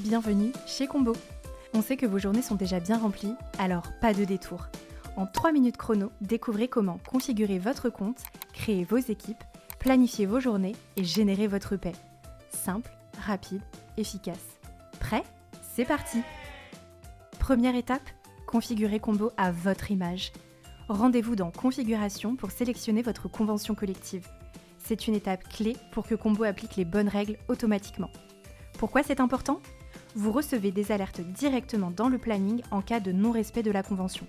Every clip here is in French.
bienvenue chez Combo. On sait que vos journées sont déjà bien remplies, alors pas de détour. En 3 minutes chrono, découvrez comment configurer votre compte, créer vos équipes, planifier vos journées et générer votre paie. Simple, rapide, efficace. Prêt ? C'est parti ! Première étape, configurer Combo à votre image. Rendez-vous dans Configuration pour sélectionner votre convention collective. C'est une étape clé pour que Combo applique les bonnes règles automatiquement. Pourquoi c'est important ? Vous recevez des alertes directement dans le planning en cas de non-respect de la convention.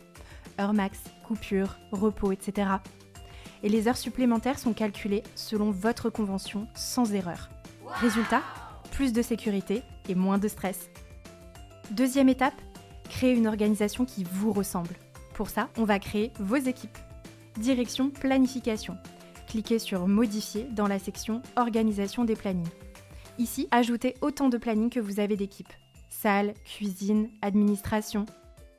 Heure max, coupure, repos, etc. Et les heures supplémentaires sont calculées selon votre convention sans erreur. Résultat, plus de sécurité et moins de stress. Deuxième étape, créer une organisation qui vous ressemble. Pour ça, on va créer vos équipes. Direction planification. Cliquez sur Modifier dans la section Organisation des plannings. Ici, ajoutez autant de plannings que vous avez d'équipes. Salle, cuisine, administration.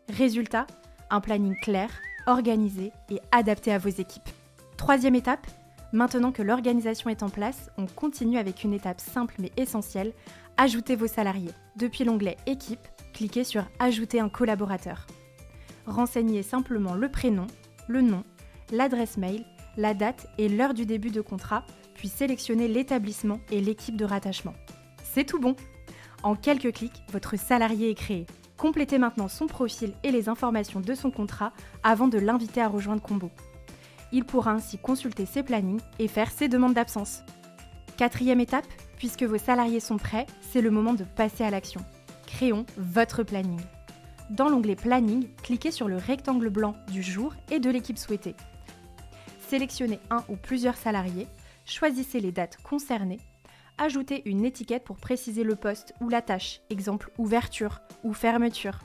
Résultat, un planning clair, organisé et adapté à vos équipes. Troisième étape, maintenant que l'organisation est en place, on continue avec une étape simple mais essentielle, ajoutez vos salariés. Depuis l'onglet Équipe, cliquez sur Ajouter un collaborateur. Renseignez simplement le prénom, le nom, l'adresse mail, la date et l'heure du début de contrat, puis sélectionnez l'établissement et l'équipe de rattachement. C'est tout bon! En quelques clics, votre salarié est créé. Complétez maintenant son profil et les informations de son contrat avant de l'inviter à rejoindre Combo. Il pourra ainsi consulter ses plannings et faire ses demandes d'absence. Quatrième étape, puisque vos salariés sont prêts, c'est le moment de passer à l'action. Créons votre planning. Dans l'onglet Planning, cliquez sur le rectangle blanc du jour et de l'équipe souhaitée. Sélectionnez un ou plusieurs salariés, choisissez les dates concernées, ajoutez une étiquette pour préciser le poste ou la tâche, exemple ouverture ou fermeture.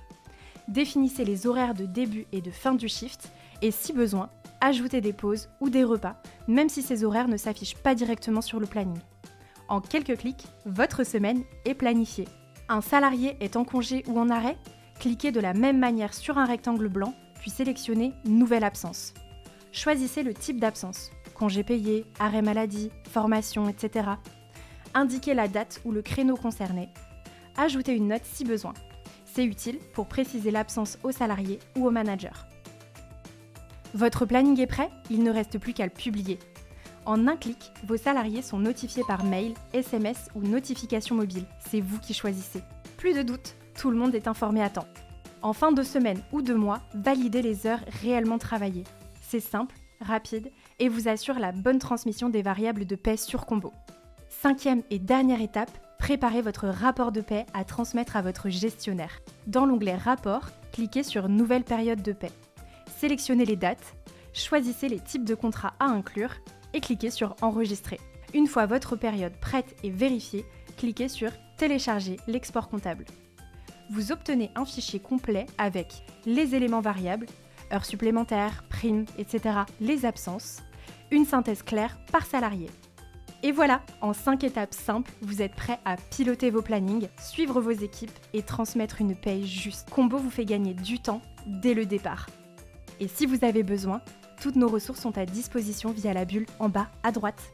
Définissez les horaires de début et de fin du shift et si besoin, ajoutez des pauses ou des repas, même si ces horaires ne s'affichent pas directement sur le planning. En quelques clics, votre semaine est planifiée. Un salarié est en congé ou en arrêt ? Cliquez de la même manière sur un rectangle blanc, puis sélectionnez Nouvelle absence. Choisissez le type d'absence, congé payé, arrêt maladie, formation, etc. Indiquez la date ou le créneau concerné. Ajoutez une note si besoin. C'est utile pour préciser l'absence au salarié ou au manager. Votre planning est prêt ? Il ne reste plus qu'à le publier. En un clic, vos salariés sont notifiés par mail, SMS ou notification mobile. C'est vous qui choisissez. Plus de doute, tout le monde est informé à temps. En fin de semaine ou de mois, validez les heures réellement travaillées. C'est simple, rapide et vous assure la bonne transmission des variables de paie sur Combo. Cinquième et dernière étape, préparez votre rapport de paie à transmettre à votre gestionnaire. Dans l'onglet Rapport, cliquez sur Nouvelle période de paie. Sélectionnez les dates, choisissez les types de contrats à inclure et cliquez sur Enregistrer. Une fois votre période prête et vérifiée, cliquez sur Télécharger l'export comptable. Vous obtenez un fichier complet avec les éléments variables, heures supplémentaires, primes, etc., les absences, une synthèse claire par salarié. Et voilà, en 5 étapes simples, vous êtes prêt à piloter vos plannings, suivre vos équipes et transmettre une paye juste. Combo vous fait gagner du temps dès le départ. Et si vous avez besoin, toutes nos ressources sont à disposition via la bulle en bas à droite.